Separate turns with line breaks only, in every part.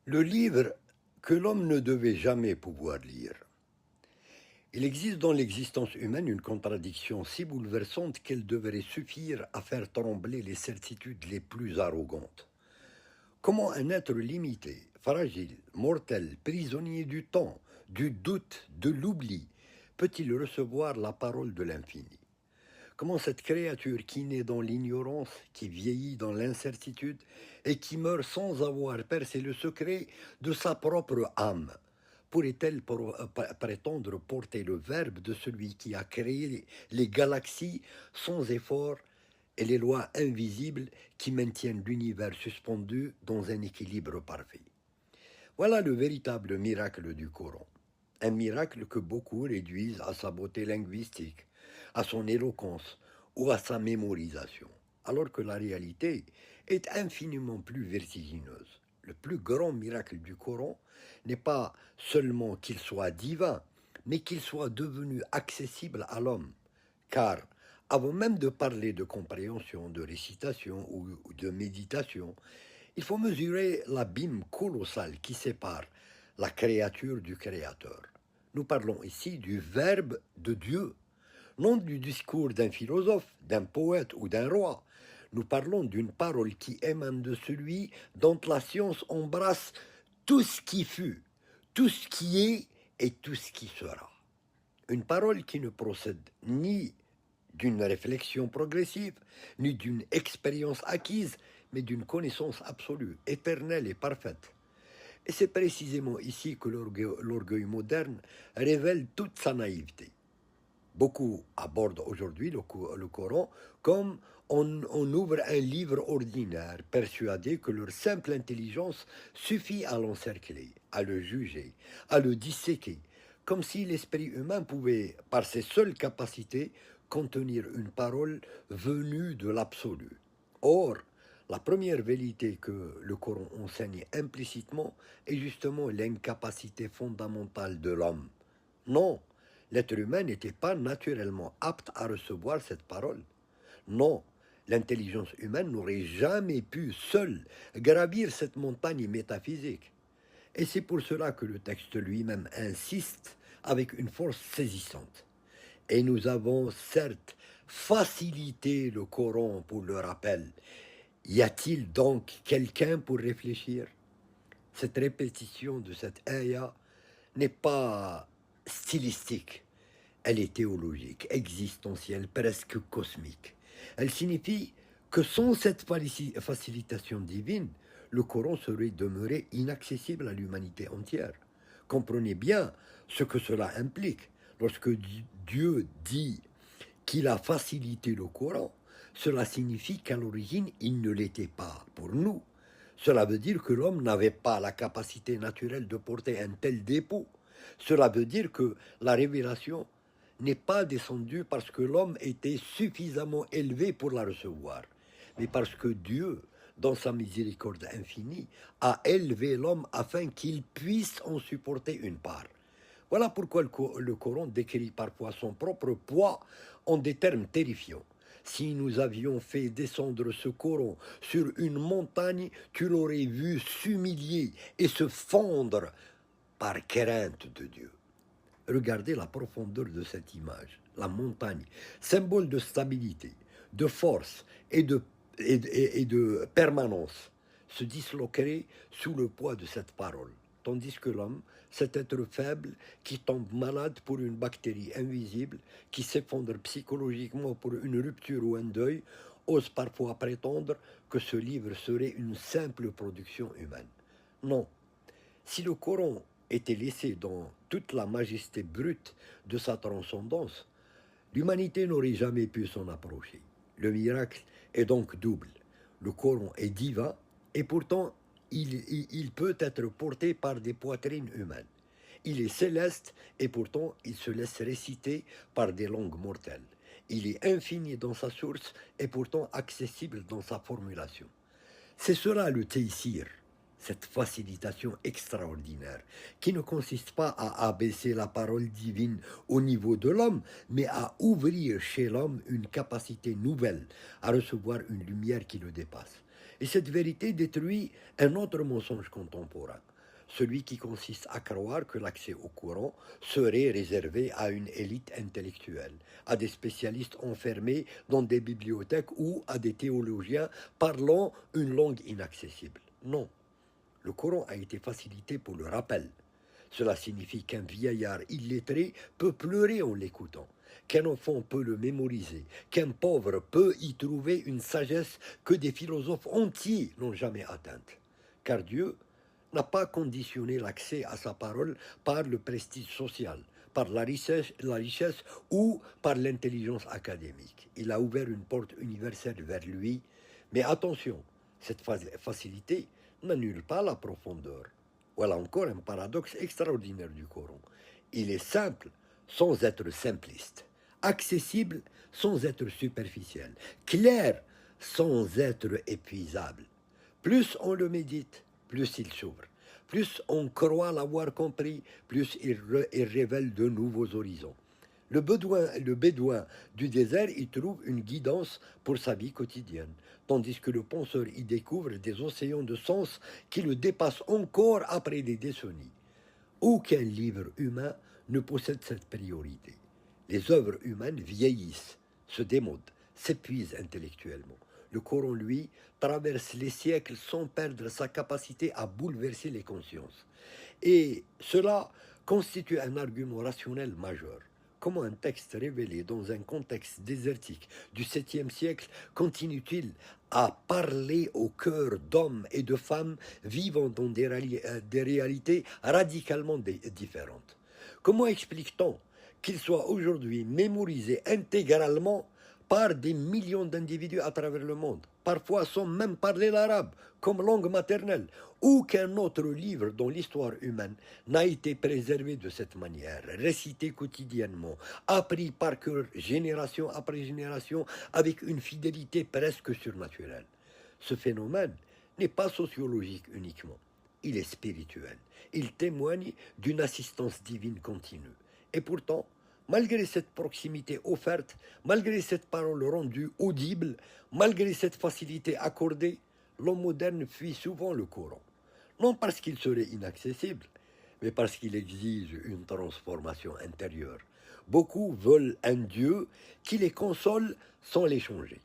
Le livre que l'homme ne devait jamais pouvoir lire. Il existe dans l'existence humaine une contradiction si bouleversante qu'elle devrait suffire à faire trembler les certitudes les plus arrogantes. Comment un être limité, fragile, mortel, prisonnier du temps, du doute, de l'oubli, peut-il recevoir la parole de l'infini? Comment cette créature qui naît dans l'ignorance, qui vieillit dans l'incertitude et qui meurt sans avoir percé le secret de sa propre âme, pourrait-elle prétendre porter le verbe de celui qui a créé les galaxies sans effort et les lois invisibles qui maintiennent l'univers suspendu dans un équilibre parfait? Voilà le véritable miracle du Coran. Un miracle que beaucoup réduisent à sa beauté linguistique, à son éloquence ou à sa mémorisation, alors que la réalité est infiniment plus vertigineuse. Le plus grand miracle du Coran n'est pas seulement qu'il soit divin, mais qu'il soit devenu accessible à l'homme. Car, avant même de parler de compréhension, de récitation ou de méditation, il faut mesurer l'abîme colossal qui sépare la créature du Créateur. Nous parlons ici du Verbe de Dieu, non du discours d'un philosophe, d'un poète ou d'un roi. Nous parlons d'une parole qui émane de celui dont la science embrasse tout ce qui fut, tout ce qui est et tout ce qui sera. Une parole qui ne procède ni d'une réflexion progressive, ni d'une expérience acquise, mais d'une connaissance absolue, éternelle et parfaite. Et c'est précisément ici que l'orgueil moderne révèle toute sa naïveté. Beaucoup abordent aujourd'hui le Coran comme on ouvre un livre ordinaire, persuadés que leur simple intelligence suffit à l'encercler, à le juger, à le disséquer, comme si l'esprit humain pouvait, par ses seules capacités, contenir une parole venue de l'absolu. Or, la première vérité que le Coran enseigne implicitement est justement l'incapacité fondamentale de l'homme. Non, l'être humain n'était pas naturellement apte à recevoir cette parole. Non, l'intelligence humaine n'aurait jamais pu seule gravir cette montagne métaphysique. Et c'est pour cela que le texte lui-même insiste avec une force saisissante. Et nous avons certes facilité le Coran pour le rappel. Y a-t-il donc quelqu'un pour réfléchir? Cette répétition de cette ayah n'est pas stylistique, elle est théologique, existentielle, presque cosmique. Elle signifie que sans cette facilitation divine, le Coran serait demeuré inaccessible à l'humanité entière. Comprenez bien ce que cela implique. Lorsque Dieu dit qu'il a facilité le Coran, cela signifie qu'à l'origine, il ne l'était pas pour nous. Cela veut dire que l'homme n'avait pas la capacité naturelle de porter un tel dépôt. Cela veut dire que la révélation n'est pas descendue parce que l'homme était suffisamment élevé pour la recevoir, mais parce que Dieu, dans sa miséricorde infinie, a élevé l'homme afin qu'il puisse en supporter une part. Voilà pourquoi le Coran décrit parfois son propre poids en des termes terrifiants. Si nous avions fait descendre ce Coran sur une montagne, tu l'aurais vu s'humilier et se fondre par crainte de Dieu. Regardez la profondeur de cette image. La montagne, symbole de stabilité, de force et de permanence, se disloquerait sous le poids de cette parole. Tandis que l'homme, cet être faible qui tombe malade pour une bactérie invisible, qui s'effondre psychologiquement pour une rupture ou un deuil, ose parfois prétendre que ce livre serait une simple production humaine. Non, si le Coran était laissé dans toute la majesté brute de sa transcendance, l'humanité n'aurait jamais pu s'en approcher. Le miracle est donc double. Le Coran est divin et pourtant il peut être porté par des poitrines humaines. Il est céleste et pourtant il se laisse réciter par des langues mortelles. Il est infini dans sa source et pourtant accessible dans sa formulation. C'est cela le Taysir, cette facilitation extraordinaire, qui ne consiste pas à abaisser la parole divine au niveau de l'homme, mais à ouvrir chez l'homme une capacité nouvelle à recevoir une lumière qui le dépasse. Et cette vérité détruit un autre mensonge contemporain. celui qui consiste à croire que l'accès au Coran serait réservé à une élite intellectuelle, à des spécialistes enfermés dans des bibliothèques ou à des théologiens parlant une langue inaccessible. Non, le Coran a été facilité pour le rappel. Cela signifie qu'un vieillard illettré peut pleurer en l'écoutant, qu'un enfant peut le mémoriser, qu'un pauvre peut y trouver une sagesse que des philosophes entiers n'ont jamais atteinte. Car Dieu n'a pas conditionné l'accès à sa parole par le prestige social, par la richesse ou par l'intelligence académique. Il a ouvert une porte universelle vers lui, mais attention, cette facilité n'annule pas la profondeur. Voilà encore un paradoxe extraordinaire du Coran. Il est simple sans être simpliste, accessible sans être superficiel, clair sans être épuisable. Plus on le médite, plus il s'ouvre. Plus on croit l'avoir compris, plus il révèle de nouveaux horizons. Le bédouin du désert y trouve une guidance pour sa vie quotidienne, tandis que le penseur y découvre des océans de sens qui le dépassent encore après des décennies. Aucun livre humain ne possède cette priorité. Les œuvres humaines vieillissent, se démodent, s'épuisent intellectuellement. Le Coran, lui, traverse les siècles sans perdre sa capacité à bouleverser les consciences. Et cela constitue un argument rationnel majeur. Comment un texte révélé dans un contexte désertique du 7e siècle continue-t-il à parler au cœur d'hommes et de femmes vivant dans des réalités radicalement différentes? Comment explique-t-on qu'il soit aujourd'hui mémorisé intégralement par des millions d'individus à travers le monde, parfois sans même parler l'arabe comme langue maternelle? Aucun autre livre dans l'histoire humaine n'a été préservé de cette manière, récité quotidiennement, appris par cœur génération après génération avec une fidélité presque surnaturelle. Ce phénomène n'est pas sociologique uniquement, il est spirituel. Il témoigne d'une assistance divine continue. Et pourtant, malgré cette proximité offerte, malgré cette parole rendue audible, malgré cette facilité accordée, l'homme moderne fuit souvent le Coran. Non parce qu'il serait inaccessible, mais parce qu'il exige une transformation intérieure. Beaucoup veulent un Dieu qui les console sans les changer,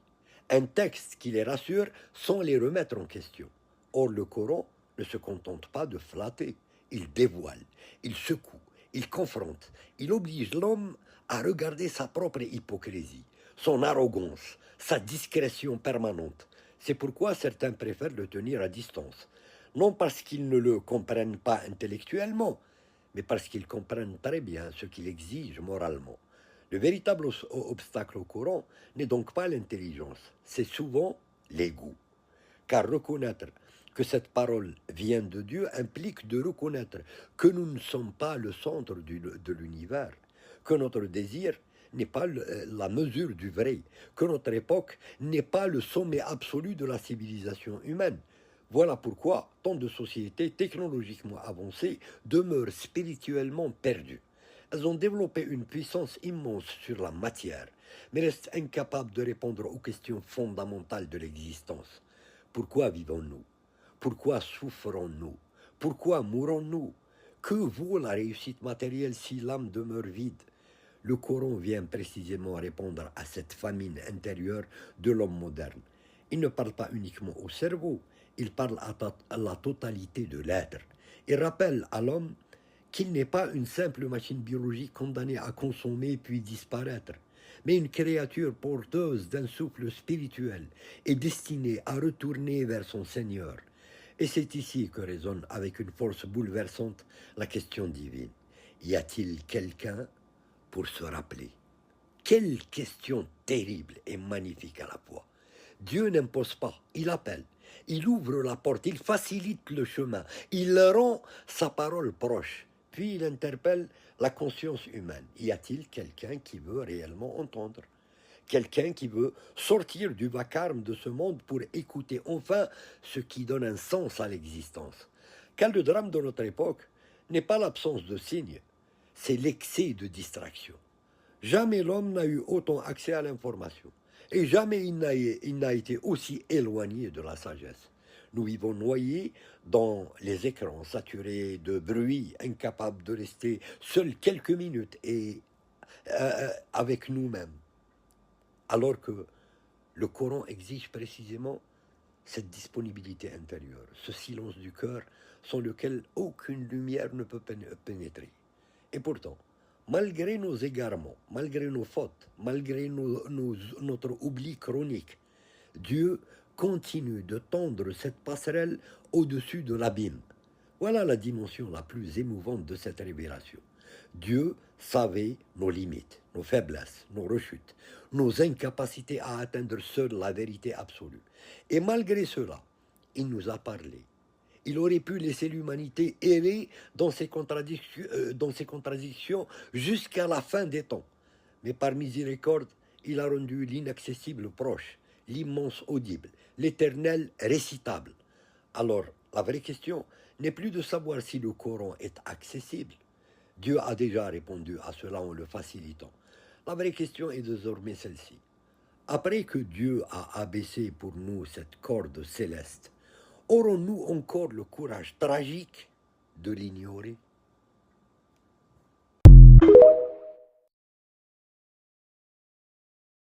un texte qui les rassure sans les remettre en question. Or, le Coran ne se contente pas de flatter, il dévoile, il secoue, il confronte, il oblige l'homme à regarder sa propre hypocrisie, son arrogance, sa discrétion permanente. C'est pourquoi certains préfèrent le tenir à distance, non parce qu'ils ne le comprennent pas intellectuellement, mais parce qu'ils comprennent très bien ce qu'il exige moralement. Le véritable obstacle au Coran n'est donc pas l'intelligence, c'est souvent l'ego. Car reconnaître que cette parole vient de Dieu implique de reconnaître que nous ne sommes pas le centre de l'univers, que notre désir n'est pas la mesure du vrai, que notre époque n'est pas le sommet absolu de la civilisation humaine. Voilà pourquoi tant de sociétés technologiquement avancées demeurent spirituellement perdues. Elles ont développé une puissance immense sur la matière, mais restent incapables de répondre aux questions fondamentales de l'existence. Pourquoi vivons-nous? Pourquoi souffrons-nous? Pourquoi mourons-nous? Que vaut la réussite matérielle si l'âme demeure vide? Le Coran vient précisément répondre à cette famine intérieure de l'homme moderne. Il ne parle pas uniquement au cerveau, il parle à la totalité de l'être. Il rappelle à l'homme qu'il n'est pas une simple machine biologique condamnée à consommer puis disparaître, mais une créature porteuse d'un souffle spirituel et destinée à retourner vers son Seigneur. Et c'est ici que résonne avec une force bouleversante la question divine. Y a-t-il quelqu'un pour se rappeler? Quelle question terrible et magnifique à la fois. Dieu n'impose pas, il appelle, il ouvre la porte, il facilite le chemin, il rend sa parole proche, puis il interpelle la conscience humaine. Y a-t-il quelqu'un qui veut réellement entendre? Quelqu'un qui veut sortir du vacarme de ce monde pour écouter enfin ce qui donne un sens à l'existence? Car le drame de notre époque n'est pas l'absence de signes, c'est l'excès de distraction. Jamais l'homme n'a eu autant accès à l'information. Et jamais il n'a été aussi éloigné de la sagesse. Nous vivons noyés dans les écrans, saturés de bruit, incapables de rester seuls quelques minutes et avec nous-mêmes. Alors que le Coran exige précisément cette disponibilité intérieure, ce silence du cœur sans lequel aucune lumière ne peut pénétrer. Et pourtant, malgré nos égarements, malgré nos fautes, malgré notre oubli chronique, Dieu continue de tendre cette passerelle au-dessus de l'abîme. Voilà la dimension la plus émouvante de cette révélation. Dieu savait nos limites, nos faiblesses, nos rechutes, nos incapacités à atteindre seul la vérité absolue. Et malgré cela, il nous a parlé. Il aurait pu laisser l'humanité errer dans ses contradictions jusqu'à la fin des temps. Mais par miséricorde, il a rendu l'inaccessible proche, l'immense audible, l'éternel récitable. Alors, la vraie question n'est plus de savoir si le Coran est accessible. Dieu a déjà répondu à cela en le facilitant. La vraie question est désormais celle-ci. Après que Dieu a abaissé pour nous cette corde céleste, aurons-nous encore le courage tragique de l'ignorer ?